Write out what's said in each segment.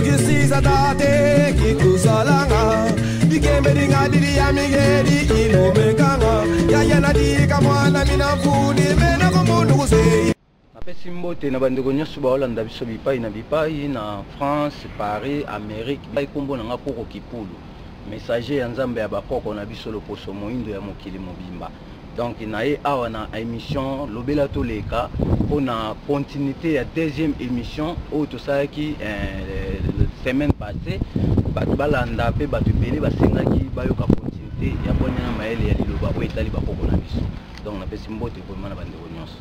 kisiza tate kikusalanga dikembe ngadiri ya migeri ilomekanga ya na dika mwana minafuni mena komundu kuse apesi mbote na bandeko nyonso baolanda biso bipai na bipai na France, Paris, Amérique bai kombo nanga koko kipulu messager ya nzambe ya bakoko na biso loposo moindo ya mokili mobimba. Donc na ye awa na émission lobela toleka on a continuité ya deuxième émission au to saki semaine passée batu balanda pe batu pele basengaki bayoka continuité ya bonena maele ya liloba o etali bakoko na biso. Donc na pesi mbote ko mana bandeko nyonso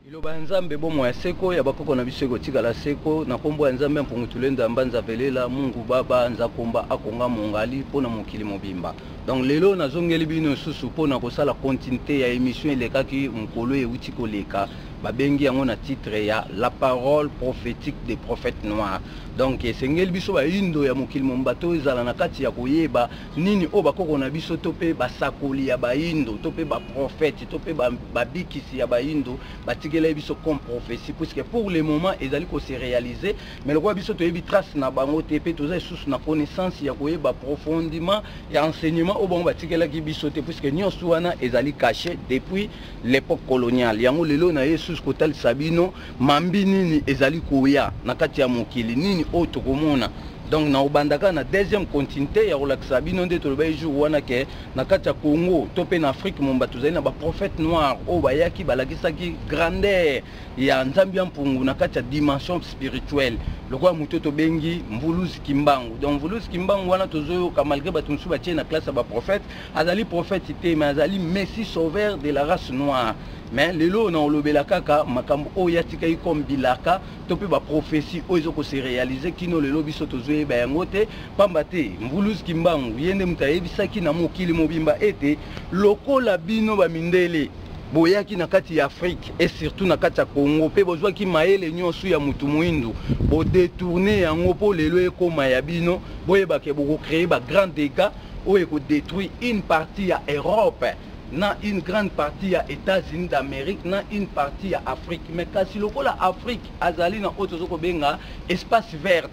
iloba nzambe bomo ya seko ya bakoko na biso ko tikala seko na kombo ya nzambe mpungutulenda mbanza velela Mungu baba nza komba akonga mongali pona mokili mobimba. Donc lelo nazongeli bino susu pona kosala continuité ya émission elekaki mkolo euti koleka babengi yango na titre ya la parole prophétique des prophètes noirs. Donc esengeli biso ba indo ya mokili mombato ezala na kati ya koyeba nini o bakoko na biso tope basakoli ya ba indo tope ba prophète tope ba bikisi ya ba indo batikela biso comme prophétie puisque pour le moment ezali ko se réaliser mais le roi biso to yebi trace na bango tepe toza susu na connaissance ya koyeba profondément ya enseignement au bon batikela ki biso te puisque nyonso wana ezali caché depuis l'époque coloniale yango lelo na yesus kotal sabino mambi nini ezali koya na kati ya mokili nini o tokomona. Donc na obandaka na deuxième continuité ya relaxa bino nde toloba jour wana ke na kati ya Congo tope na Afrique momba tozali na ba prophète noir o bayaki balakisaki grandeur ya nzambi ya mpungu na kati ya dimension spirituelle lokwa muto to bengi Mvuluzi Kimbangu. Donc Mvuluzi Kimbangu wana tozoyo ka malgré batunsu batie na classe ba prophète azali prophète te mais azali messie sauveur de la race noire. Mais lelo na olobela kaka makambo o yatika yi comme bilaka tope ba prophétie o ezoko se réaliser kino lelo biso tozoye ba yango te pamba te Mvuluzi Kimbangu yende mutayebisaki na mokili mobimba ete lokola bino ba mindele boyaki na kati ya Afrique et surtout na kati ya Congo pe bozwaki maele nyonso ya mutu muindu bo détourner yango po lelo ekoma ya bino boyeba ke boko créer ba grand dégâts o eko détruire une partie ya Europe na une grande partie à États-Unis d'Amérique, na une partie à Afrique. Mais quand si lokola Afrique azali na otozoko benga espace vert,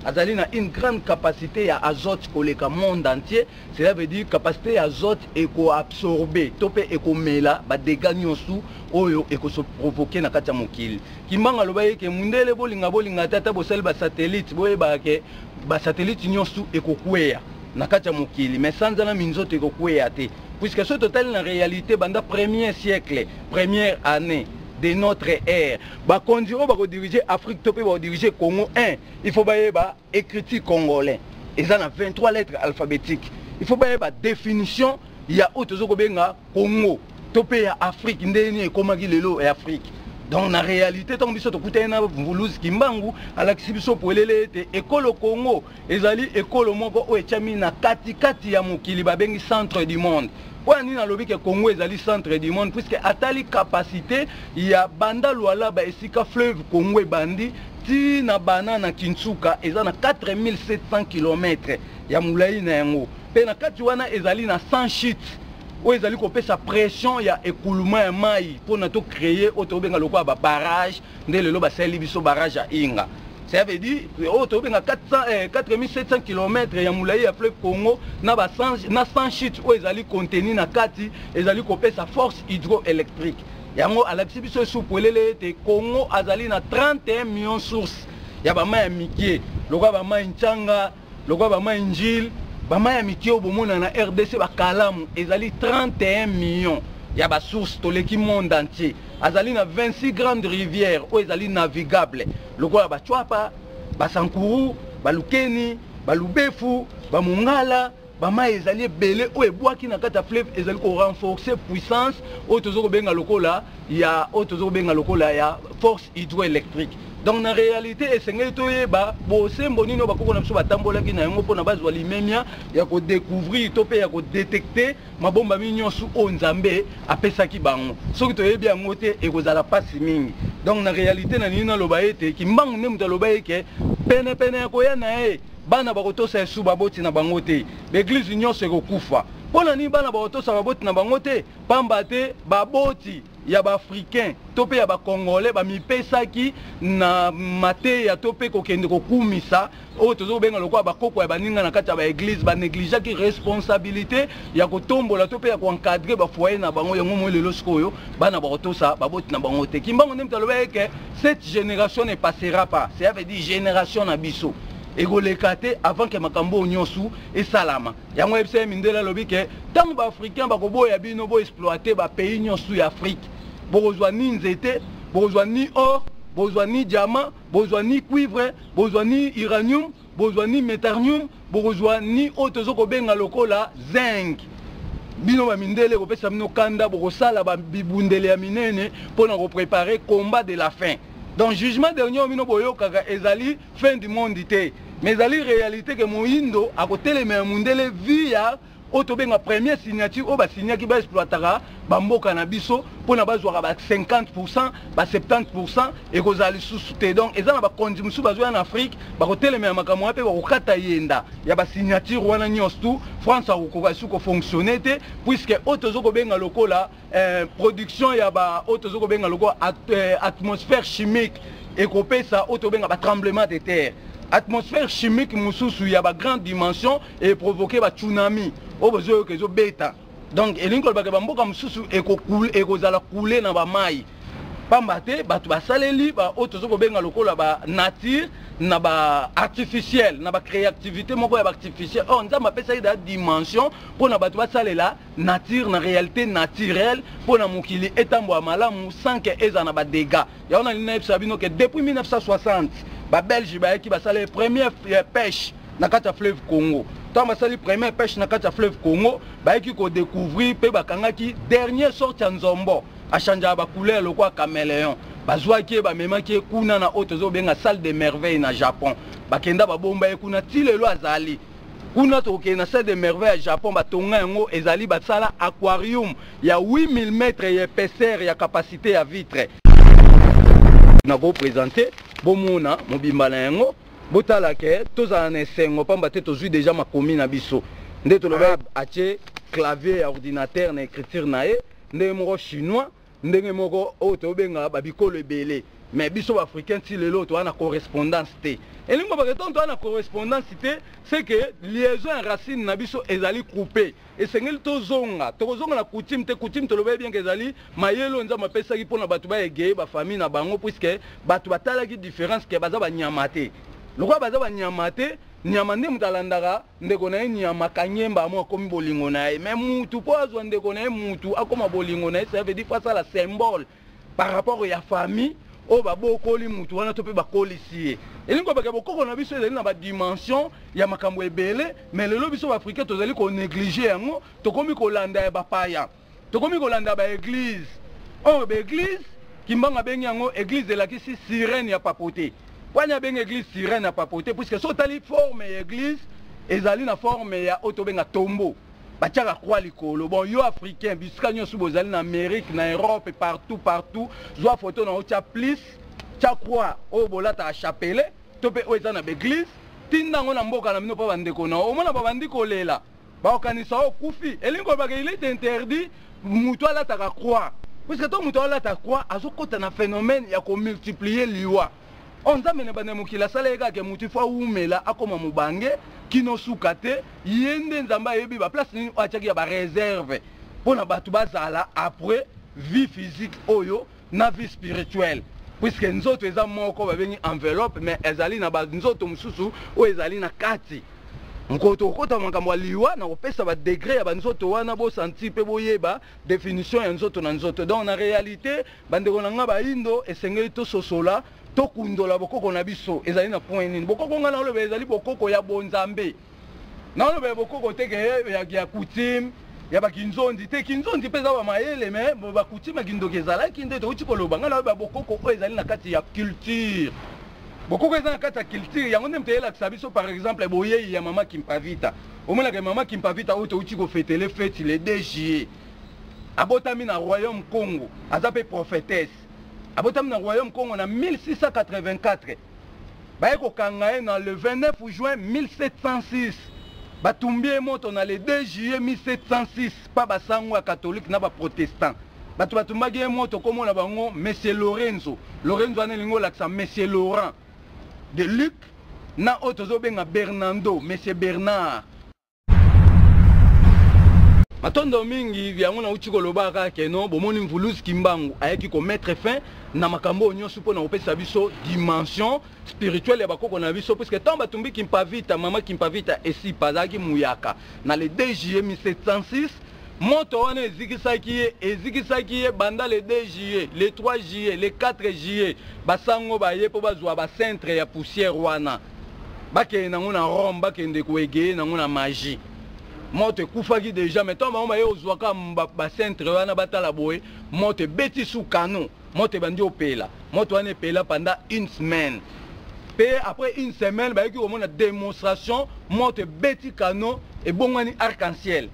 azali na une grande capacité à azote koleka monde entier, cela veut dire capacité à azote eko absorber, tope eko mela ba dégâts nyonso oyo eko so provoquer na kati ya mokili. Kimbanga lobaye ke mundele bolinga tata bosali ba satellite boye ba ke ba satellite nyonso eko kwea na kati ya mokili, mais sans na minzoto eko kwea te. Puisque ce total en réalité banda premier siècle, première année de notre ère, ba kondiro ba diriger Afrique topé ba diriger Congo 1, il faut ba écriture congolais. Et ça a 23 lettres alphabétiques. Il faut ba définition, il y a autre zoko benga Congo, topé ya Afrique ndeni ekomaki lelo et Afrique. Donc en réalité tant biso to kutena Mvuluzi Kimbangu ala kibiso polele te ekolo Congo ezali ekolo moko o etiami na kati ya mokili babengi centre du monde. Wani na lobi ke Congo ezali centre du monde puisque atali capacité ya banda lwala ba esika fleuve Congo ebandi ti na bana na Kinsuka eza na 4700 km ya mulai na yango pe na kati wana ezali na 100 sheets o ezali ko pesa pression ya écoulement ya mai pour na to créer auto benga lokwa ba barrage nde lelo ba sali biso barrage ya Inga. Ça veut dire auto benga 4700 km ya mulai ya fleuve Congo na ba 100 sheets o ezali contenir na kati ezali ko pesa force hydroélectrique. Yango alaksi biso supolele te Congo azali na 31 millions sources ya ba mai ya mikie lokwa ba mai nchanga lokwa ba mai njil bama ya mikio bomona na RDC bakalamu ezali 31 millions ya ba source toleki monde entier azali na 26 grandes rivières o ezali navigable lokola ba Chwapa ba Sankuru ba Lukeni ba Lubefu ba Mongala bama ezali belé o ebwaki na kata fleuve ezali ko renforcer puissance o tozoko benga lokola ya force hydroélectrique. Donc na réalité esengeli toyeba bosembo nino bakoko na biso batambolaki na yango pona bazwa limemia ya ko découvrir to pe ya ko détecter mabomba minyonso o nzambe apesaki bango soki toyebi yango te ekozala pasi mingi. Donc na réalité na nino loba ete Kimbangu ne muta loba eke pene ko ya na bana bakotosa esu baboti na bango te l'église nyonso ekokufa pona ni bana bakotosa baboti na bango te pamba te baboti ya ba africain to pe ya ba congolais ba mipesaki na mate ya to pe kokende kokumisa o tozo benga lokwa ba koko ya baninga na kati ya ba église ba négligeaki responsabilité ya kotombola to pe ya encadrer ba foyer na bango yango mo lelo sikoyo bana ba kotosa ba boti na bango te kimbango ndem taloba que cette génération ne passera pas, ça veut dire génération na biso egolekate avant que makambo nyonsu et salama yango ebse mindela lobi ke tant ba africain ba koboya bino bo exploiter ba pays nyonsu ya Afrique bozwa ni nzete bozwa ni or bozwa ni diamant bozwa ni cuivre bozwa ni uranium bozwa ni métanium bozwa ni otozo ko benga lokola zinc bino ba mindele ko pesa bino kanda bokosala ba bibundele ya minene pona ko préparer combat de la fin. Donc jugement dernier mino boyo kaka ezali fin du monde ité mais ezali réalité que moindo a côté les mundele via otobenga première signature o ba signa ki ba exploitera ba mboka na biso pona bazwa ba 50% ba 70% et kozali sous-souté donc ezana ba kondi musu bazwa en Afrique ba côté les makamwa pe ba kokata yenda ya ba signature wana nyostu France a kokoka su ko fonctionner te puisque otozo ko benga lokola production ya ba otozo ko benga lokola atmosphère chimique et ko pesa otobenga ba tremblement de terre. Atmosphère chimique mususu ya ba grande dimension et provoquer ba tsunami au besoin que zo beta donc elingo ba mboka mususu ekozala couler na ba mai pambate batu basaleli ba otozo ko benga lokola ba nature na ba artificiel na ba créativité moko ya ba artificiel on nzamba pesa ida dimension pona batu basalela nature na réalité naturelle pona mokili etambo malamu sans que eza na ba dégâts ya on a lina sabino que depuis 1960 ba Belge ba qui basala première pêche na kati ya fleuve Congo. Tant basali première pêche na kati ya fleuve Congo, ba qui ko découvrir pe bakangaki dernière sorte ya nzombo, a changé ba couleur lokwa caméléon. Bazwa ki ba memaki kuna na otozo benga salle de merveille na Japon. Bakenda ba bomba kuna tilelo azali. Kuna to ke na salle de merveille à Japon ba tonga ngo ezali basala aquarium ya 8000 mètres d'épaisseur ya capacité à vitre. Na go présenter bomona mobimba na yango botala ke tozala na esengo pamba te tozwi déjà makomi na biso nde toloba atie clavier ya ordinateur na écriture na ye ndenge moko chinois ndenge moko oyo tobenga babikolo ebele mais biso baafricain ti lelo toza na correspondance te elingo baketongo toza na correspondance te c'est que liaison ya racine na biso ezali coupé esengeli tozonga tokozonga na coutume te coutume tolobai bien ke ezali mayelo nzambe apesaki mpona bato baegeye bafamille na bango puiske bato batalaki différence ke baza banyama te lokwa baza banyama te nyama nde mutu alandaka ndeko na ye nyama kanyemba amo akomi bolingo na ye mais mutu mpo azwa ndeko na ye mutu akoma bolingo na ye ça veut dire po asala symbole par rapport ya famille o babokoli mutu wana to pe bakolisi ye elingo bake bokoko na biso ezali na ba dimension ya makambo ebele mais lelo biso baafricain tozali ko négliger yango tokomi kolanda ya bapaya tokomi kolanda ba église o ba église kimbanga bengi yango église elakisi sirène ya papote wanya bengi église sirène ya papote puisque so tali forme ya église ezali na forme ya otobenga tombeau batiaka croix likolo bon yo africain bisika nyonso bozali na Amérique na Europe et partout zwa photo na otia plus tia croix o bolata chapelle to pe o eza na église tinda ngo na mboka na mino pa bandeko na o mona ba bandi kolela ba okanisa o kufi elingo ba il est interdit mutu alataka croix puisque to mutu alata croix azokota na phénomène ya ko multiplier liwa on nzambe ne bana mokila sala ekaka mutu fa umela akoma mubange kino sukate yende nzamba yebi ba place ni achaki ya ba réserve pona batu bazala après vie physique oyo na vie spirituelle puisque nzoto eza moko ba bengi enveloppe mais ezali na ba nzoto mususu o ezali na kati nkoto kota makambo liwa na opesa ba degré ya ba nzoto wana bo senti pe boyeba définition ya nzoto na nzoto donc na réalité bandeko na nga ba indo esengeli to sosola to kundola bokoko na biso ezali na point nini bokoko nga na lobe ezali bokoko ya bonzambe na lobe bokoko teke ya coutume ya bakinzondi te kinzondi peza ba mayele mais ba coutume kindoki ezala kinde to uti koloba nga na lobe bokoko o ezali na kati ya culture bokoko ezali na kati ya culture yango nde mteyela biso par exemple boye ya mama Kimpavita omona ke mama Kimpavita o to uti ko fêter les fêtes le 2 juillet abotami na royaume Congo azape prophétesse abotam na royaume Congo na 1684 baye ko kanga na le 29 juin 1706 batumbie moto na le 2 juillet 1706 pa basango ya catholique na ba protestant bato batumbaki moto komona bango Monsieur Lorenzo ane lingo laksa Monsieur Laurent de Luc na otozo benga Bernardo Monsieur Bernard matondo mingi vyango na uchi kolobaka keno bomoni mvuluzi kimbangu ayaki ko mettre fin na makambo nyonso pona opesa biso dimension spirituelle ya bakoko na biso parce que tant batumbi kimpavita mama kimpavita esi pazaki muyaka na le 2 juillet 1706 moto wana ezikisaki ye banda le 2 juillet le 3 juillet le 4 juillet basango baye po bazwa ba centre ya poussière wana bakende nango na Rome bakende koegeye nango na magie moto kufaki déjà mais tomba on ozwaka ba centre wana batala boye moto beti sous canon moto bandi opela moto wana pela pendant une semaine pe après une semaine ba yaki omona démonstration moto beti canon et bongani arc-en-ciel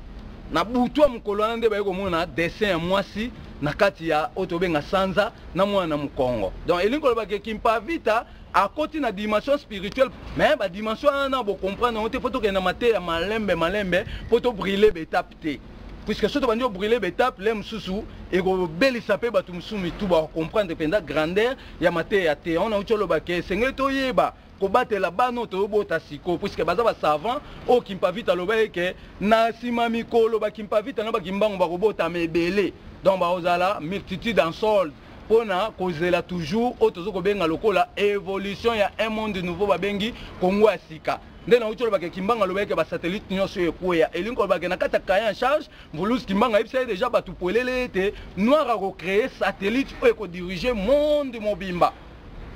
na butu mukolo wana nde ba yaki omona dessin ya mwasi na kati ya otobenga sanza na mwana mukongo donc elingo ba ke kimpavita à côté na dimension spirituelle mais ba dimension na bo comprendre on te faut que na maté ya malembe faut to brûler bétape te puisque soto bandi brûler bétape le msusu et ko belisa pe batu msumi tout ba comprendre penda grandeur ya maté ya te on a utolo ba ke sengeli to yeba ko batela bano to bota siko puisque baza ba savant o kimpavita loba ke na sima mikolo ba kimpavita na ba kimbango ba ko bota mebele donc ba ozala multitude en solde pona kozela toujours otozo ko benga lokola évolution ya un monde nouveau babengi Kongo asika nde na utolo bake kimbanga lobeke ba satellite nyonso ekoya elinko bake na kata kaya en charge mbuluzi kimbanga ibisa déjà batu polele te noir a créer satellite ko diriger monde mobimba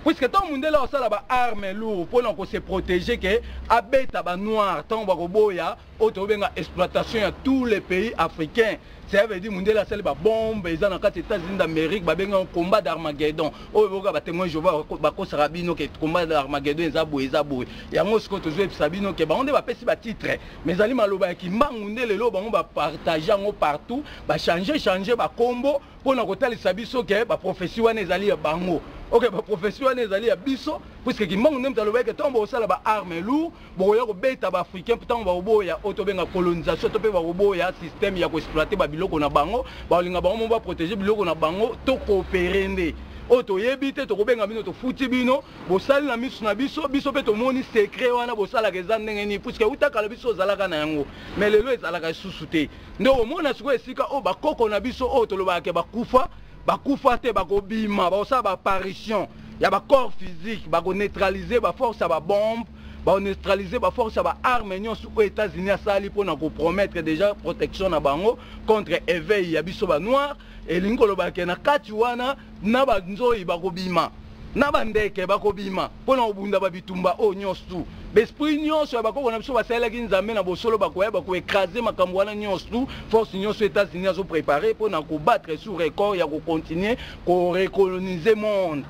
puisque tant monde là osala ba arme lourd pona ko se protéger que abeta ba noir tant ba ko boya oto benga exploitation ya tous les pays africains. Ça veut dire que c'est la bombe, ils ont dans les États-Unis d'Amérique, ils ont un combat d'Armageddon. Oh, ils ont témoin Jéhovah, ils ont un combat d'Armageddon, ils ont un il y a un autre Sabino qui on va passer le titre. Mais Ali Maloba qui mangue les lots, on va partager partout, va changer va combo pour nous côté les sabiso que va profession les alliés à bango. Ok, va profession les alliés à biso, puisque qui mangue même dans le que tombe au sala ba arme lourd, bon ya ko beta ba africain, pourtant va au ya autobenga colonisation, to pe va au ya système ya ko exploiter ba biloko na bango, ba linga bango va protéger biloko na bango, to coopérer ndé. Oto yebite to kobenga bino to futi bino bo sali na misu na biso biso pe to moni secret wana bo sala ke zandenge ni puisque utaka la biso zalaka na yango mais lelo ezalaka susute ndo mona siko esika o bakoko na biso o to lobaka bakufa te bakobima ba osala ba apparition ya ba corps physique ba ko neutraliser ba force ba bombe ba neutraliser ba force ba arme nyonso aux États-Unis asali pona ko promettre déjà protection na bango contre éveil ya biso ba noir et lingolo ba ke na kati wana na ba nzoi ba kobima na ba ndeke ba kobima pona obunda ba bitumba o nyonso l'esprit nyonso ba ko na biso ba sala ki nzambe na bosolo ba ko écraser makambo wana nyonso force nyonso États-Unis azo préparer pona ko battre sur record ya ko continuer ko recoloniser monde.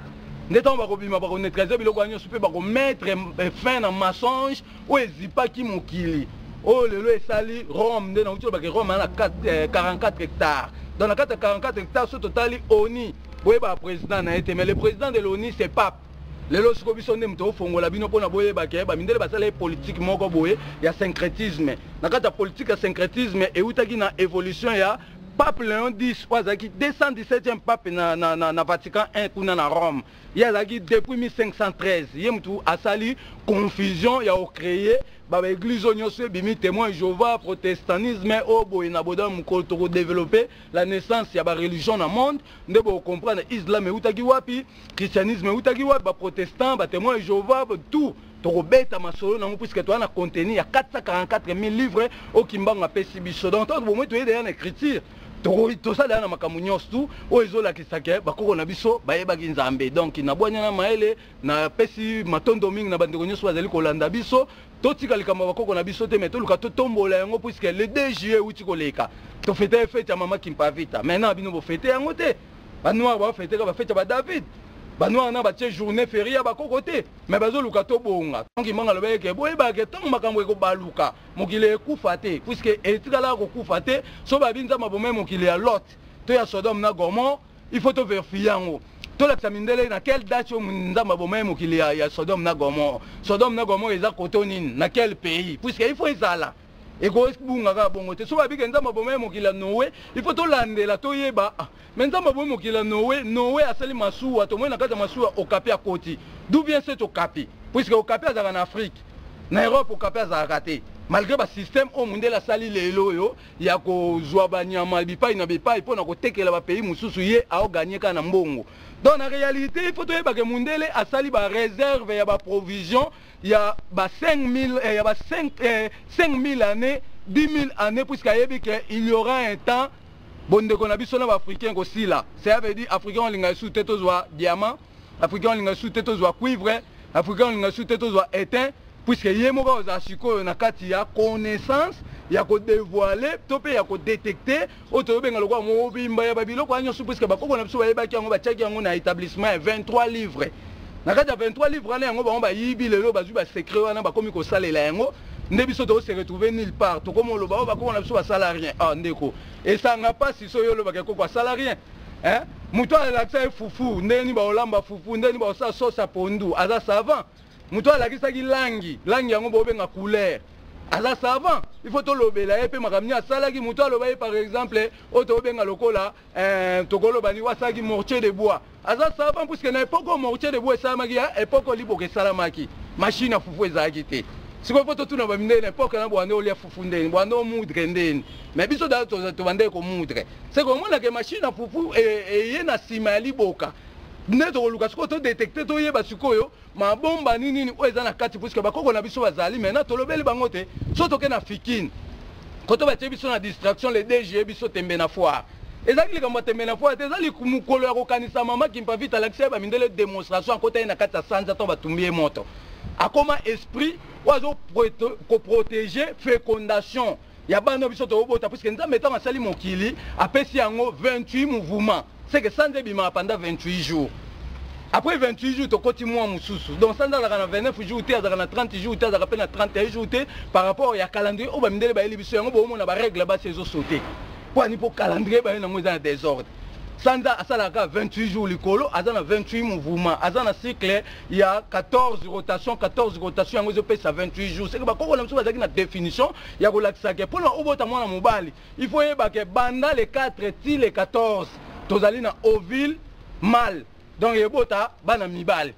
Neton ba kobima ba ko neutraliser biloko nyonso pe ba ko mettre fin na mensonge o ezipa ki mokili o lelo esali Rome nde na utolo ba ke Rome na 44 hectares dans la 44 hectares au total ONU boye ba président na été mais le président de l'ONU c'est pape lelo siko biso nde mto fongola bino pona boye ba ke ba mindele basala politique moko boye ya syncrétisme na kata politique ya syncrétisme e utaki na évolution ya Pape Léon X wazaki 217e pape na Vatican 1 kuna na Rome yazaki depuis 1513 yemtu asali confusion ya o créer ba église nyonso bimi témoin Jéhovah protestantisme o boye na boda mukolo to développer la naissance ya ba religion na monde ndebo comprendre islam utaki wapi christianisme utaki wapi ba protestant ba témoin Jéhovah tout to beta masolo na puisque to na contenu ya 444 000 livres au kimbanga pesi biso donc to bo moto yede na écriture to ça na makambo nyonso o ezola kisake bakoko na biso bayebaki nzambe donc na bwanya na maele na pesi matondo mingi na bandeko nyonso bazali kolanda biso totika likamba bakoko na biso te mais to luka to tombola yango puisque le 2 juillet uti koleka to fête fête ya mama Kimpavita maintenant bino bo fête yango te ba noir ba fête ka ba fête ba David ba noir na ba tie journée fériée ba koko te mais bazo luka to bonga donc imanga lobeke boye ba ke tong makambo ko baluka mokile ekufa te puisque etikala ko kufa te so ba binza mabome mokile ya Lot to ya Sodome na Gomorrhe il faut to vérifier yango to la tsamindele na quelle date nza mabome mokile ya Sodome na Gomorrhe eza kotonine na quel pays puisque il faut ezala ekobungaka bongo te so babiki nzambe bomaya mokili ya Noé il faut tolandela toyeba mais nzambe bomaya mokili ya Noé asali masuwa tomoni na kati ya masuwa okapi akoti d'où vient cet okapi puisque okapi azalaka na Afrique na Europe okapi azalaka te malgré ba système au mondela sali lelo yo ya kozwa banyama bipai na bipai pona kotekela ba pays mususu ye ao gagner kana mbongo. Dans la réalité il faut toyeba ke mondele asali ba réserve ya ba provision ya ba 5000 ya ba 5000 années 10 000 années puisque yebi que il y aura un temps bonde qu'on a biso na ba africain ko sila ça veut dire africain linga sous tête tozwa diamant africain linga sous tête tozwa cuivre africain linga sous tête tozwa étain puisque yemoka ozashiko na kati ya connaissance ya ko dévoiler topé ya ko détecter otobenga lokwa mobimba ya babiloko anyo sous puisque bakoko na biso bayebaki yango batiaki yango na établissement 23 livres na kati ya 23 livres na yango ba yibi lelo bazwi ba secret wana bakomi ko salela yango nde biso to se retrouver nulle part to komo loba bakoko na biso ba salarien ndeko et ça n'a pas si so yo loba ke ko salarien hein muto alakisa fufu ndeni ba olamba fufu ndeni ba osa sauce pondu aza savant muto alakisaki langi yango bobenga couleur aza savant il faut to lobela epe makamni asalaki muto aloba par exemple oto benga lokola tokoloba ni wasaki mortier de bois aza savant puisque na époque mortier de bois esalamaki ya époque liboke esalamaki machine ya fufu ezalaki te sikoyo po totuna baminde na époque na bwande olia fufu ndeni bwande omudre ndeni mais biso da tobande komudre c'est komona ke machine ya fufu eye na nsima ya liboka nde tokoluka sikoyo todetecte toyeba sikoyo mabomba nini oyo eza na kati puisque bakoko na biso bazali maintenant tolobeli bango te so toke na fikine koto batie biso na distraction le DG biso tembe na foire ezalaki likambo ya tembe na foire te ezali mokolo ya kokanisa mama kimpa vite alakisi bamindele démonstration akota ye na kati ya sanza to batumbi ye moto akoma esprit oyo azokoprotege fécondation ya bana biso tobota puisque nzambe ntango asali mokili apesi yango 28 mouvement c'est que sanza ebimaka pendant 28 jours. Après 28 jours, tu continues à Moussoussou. Donc, ça, dans 29 jours, tu as 30 jours, tu as 31 jours, par rapport à calendrier, on va me dire que les règles sont sautées. Pour calendrier, il y a un désordre. Sanda asalaka 28 jours likolo, azana 28 mouvements, azana cycle, il y a 14 rotations, yango zo pesa 28 jours. C'est que ba koko na mso bazaki na définition, ya ko lakisa ke pona obota mwana mobali. Il faut yeba ke banda les 4 ti les 14. Tozali na ovule mâle. Donc yebota bana mibale.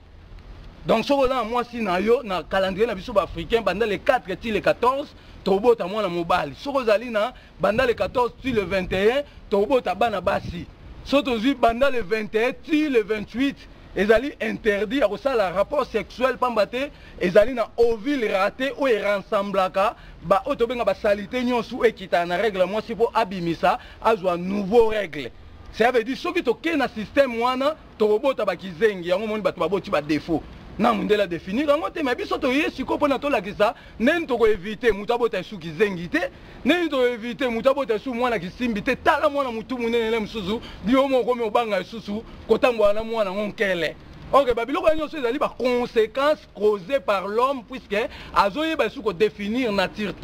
Donc soko na mwasi na yo na calendrier na biso ba africain banda les 4 ti les 14. Tobota mwana mobali. Soko zali na banda les 14 ti le 21, tobota bana basi. Surtout pendant le 21, le 28, ils allaient interdit à ça le rapport sexuel pambate, ils allaient na ovule raté ou ils rassemblaka, ba autobenga ba salité nyonsu ekita na règle moi si pour abimisa, azwa nouveau règle. Ça veut dire ceux qui toquent na système wana, to robota ba kizengi, yango moni batu baboti ba défaut. Na mundela définir yango te mais biso to yesiko pona to lakisa, nen to ko éviter mutabota su kizengi te. Neni to éviter mutabota su mwana kisimbi te tala mwana mutu munene msusu biomo komi obanga susu kotambwa na mwana ngonkele. OK babiloko nyonso ezali ba conséquences causées par l'homme puisque azoye ba su ko définir nature.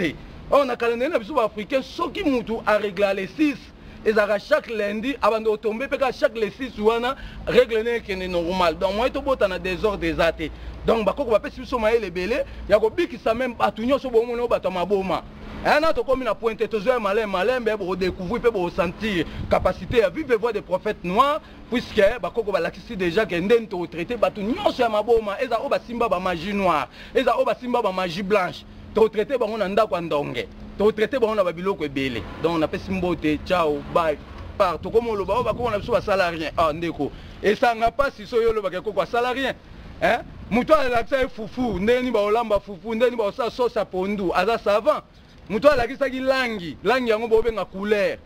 On a calendrier na biso ba africain soki mutu a régler les 6 et ça chaque lundi avant de tomber parce chaque les 6 wana règle n'est que normal. Donc moi to bota na désordre des athées. Donc bakoko ba pesi biso maele belé ya ko bikisa même batu nyonso bomo no bata maboma. Un autre comme la pointe, tu as malin, mais pour découvrir, pour sentir capacité à vivre voix des prophètes noirs, puisque bakoko balakisi déjà que ndeni to traité batu nyonso ya maboma, eza oba simba ba magie noire, eza oba simba ba magie blanche. To traité bango na ndako ndonge. To traité bango na babiloko ebele. Donc on appelle simbote, ciao, bye. Par to comme lo ba bakoko na biso ba salarien. Ndeko. Et ça n'a pas si so yo lo bakoko kwa salarien. Hein? Muto alakisa fufu, ndeni ba olamba fufu, ndeni ba osa sauce pondu, aza savant. Muto alakisaki langi yango bobenga couleur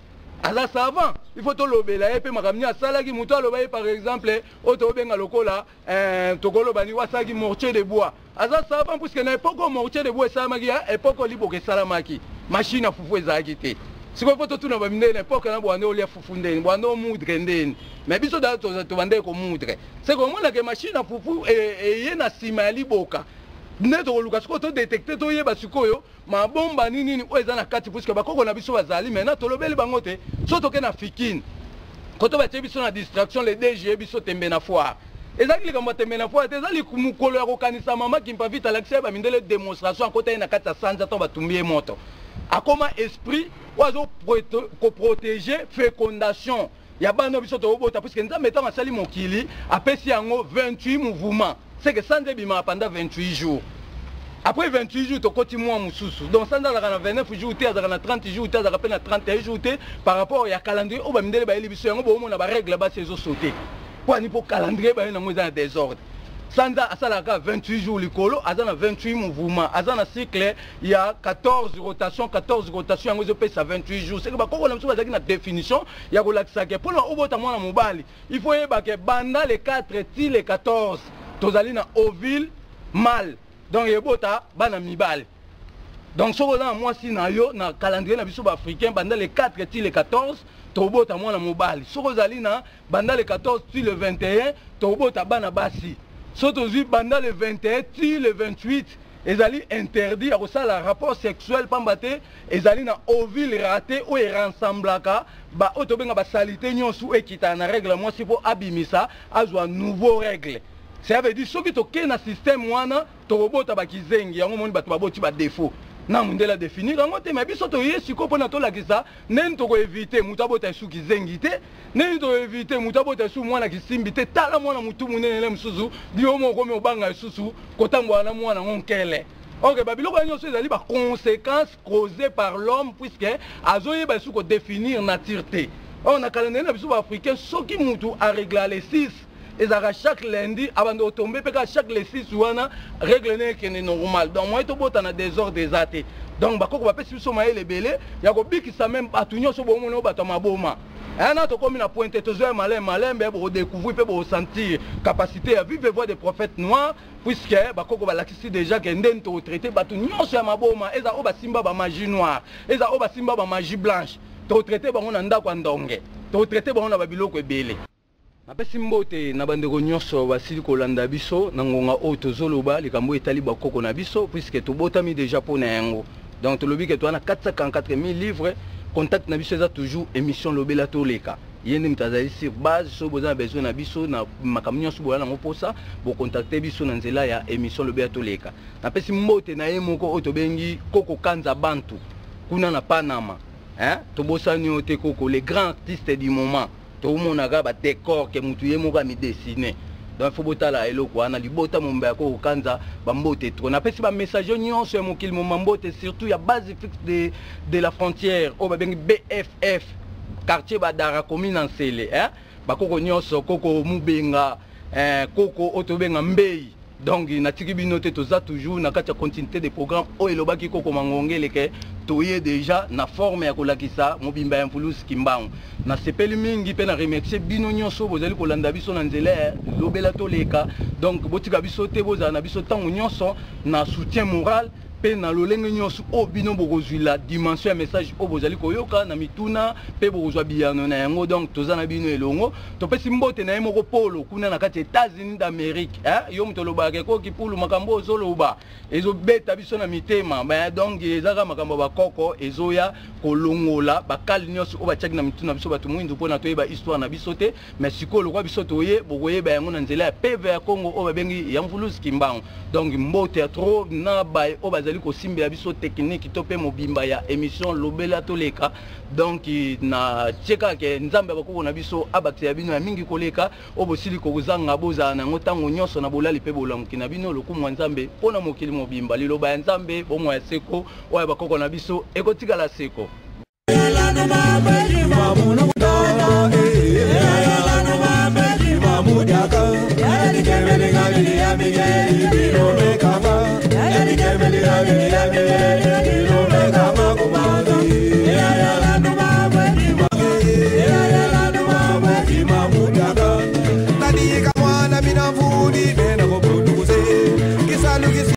aza savant il faut to lobela epe makamni asalaki muto aloba par exemple oto benga lokola tokoloba ni wasaki mortier de bois aza savant puisque na époque mortier de bois esalamaki ya époque liboke esalamaki machine ya fufu ezalaki te sikoyo po totuna baminde na époque na bwande olia fufu ndeni bwande omudre ndeni mais biso da tobande komudre c'est komona ke machine ya fufu eye na nsima ya liboka nde tokoluka sikoyo todetecte toyeba sikoyo mabomba nini oyo eza na kati puisque bakoko na biso bazali maintenant tolobeli bango te so toke na fikine koto batie biso na distraction le DG biso tembe na foire ezalaki likambo ya tembe na foire te ezali mokolo ya kokanisa mama kimpa vite alakisi bamindele démonstration akota ye na kati ya sanza to batumbi ye moto a comment esprit oiseau protéger fécondation ya bana biso to bota parce que nzambe ta masali mokili apesi yango 28 mouvements c'est que ça ndebima pendant 28 jours. Après 28 jours, tu continues à Moussoussou. Donc, ça, dans 29 jours, tu as 30 jours, tu as 31 jours, par rapport à calendrier, on va me dire que les règles sont sautées. Pour calendrier, il y a un désordre. Sanda a 28 jours, il y a 28 mouvements. Dans un cycle, il y a 14 rotations, il y a 28 jours. C'est que quand on a une définition, il y a pour il faut que banda les 4 et les 14, tu as ovule mâle. Donc, il y a mibal. Donc, si vous avez un calendrier africain, pendant les 4 et les 14, tu as un mobile. Si vous avez pendant les 14 et le 21, tu as un basi. Si vous avez pendant le 21 et le 28, ils sont interdits à ça le rapport sexuel, ils ont un ovule raté ou ils rassemblent. Ils ont salité qui est en règle. Moi, si vous abîmer ça, ils ont une nouvelle règle. Ça veut dire que si tu as un système, tu as un défaut. Na mundela définir ngote mabiso to yesiko pona to lakisa nen to ko éviter mutabota su kizengite nen to éviter mutabota su mwana kisimbite tala mwana mutu munene msuzu biomo ko me obanga susu kotambwa na mwana ngonkele. OK babiloko nyonso ezali ba conséquences causées par l'homme puisque azoye ba su ko définir natureté. On a calendrier na biso africain soki mutu a régler les 6 et ça chaque lundi avant de tomber chaque les 6 wana règle n'est normal donc moi to bota na désordre des athées donc ba koko ba pesi so maele belé ya ko bikisa même batunyo so bomo no bato maboma ana to comme na pointe to zo malin be bo découvrir pe bo sentir capacité à vivre voix des prophètes noirs puisque ba koko ba lakisi déjà que nden to traiter batunyo so maboma eza o ba simba ba magie noire eza o ba simba ba magie blanche to traiter bango na ndako ndonge to traiter bango na babiloko ebele. Napesi mbote na bandeko nyonso basili kolanda biso na ngonga o tozoloba likambo etali bakoko na biso puisque tobotami déjà pour na yango. Donc tolobi que tu as 444 000 livres contact na biso eza toujours émission lobela toleka. Yene mtazali sur base so besoin na biso na makambo nyonso bola na posa bo contacter biso na nzela ya émission lobela toleka. Napesi mbote na ye moko o tobengi Koko Kanza Bantu kuna na Panama. Hein? Tobosani ote Koko les grands artistes du moment. Tout le monde a un décor que mutuye moga mi dessiné. Donc il faut botter la eloko ana libota momba ko kanza bambote trop. Na pesi ba message nyon sur mon kilmo mambote surtout il y a base fixe de la frontière au BFF quartier Badara commune en Sele hein. Ba koko nyonso koko mubenga koko otobenga mbei. Donc na tiki binote toza toujours na kati ya continuité des programmes o elobaki koko mangongele ke toye déjà na forme ya kolakisa mobimba ya mfulusi kimbangu na sepeli mingi pe na remercier bino nyonso bozali kolanda biso na nzela lobela toleka donc botika biso te bozala na biso tango nyonso na soutien moral pe na lolenge nyonso o bino bokozwi la dimension ya message o bozali koyoka na mituna pe bokozwa biyano na yango donc toza na bino elongo topesi mbote na ye moko polo kuna na kati États-Unis d'Amérique hein yo mtolobaka ko kipulu makambo ozoloba ezobeta biso na mitema ba donc ezaka makambo bakoko ezoya kolongola bakali nyonso o batiaki na mituna biso bato mwindu pona toyeba histoire na biso te mais sikolo kwa biso toye bokoyeba yango na nzela ya PV ya Congo o babengi ya mvulusi kimbango donc mbote ya trop na bay o bazali ko simbe ya biso technique to pe mobimba ya émission lobela toleka donc na tcheka ke nzambe bakoko na biso abakse ya bino ya mingi koleka o bosili ko kuzanga boza na ngotango nyonso na bolali pe bolamuki na bino lokumu nzambe pona mokili mobimba liloba ya nzambe bomo ya seko o ya bakoko na biso ekotika la seko.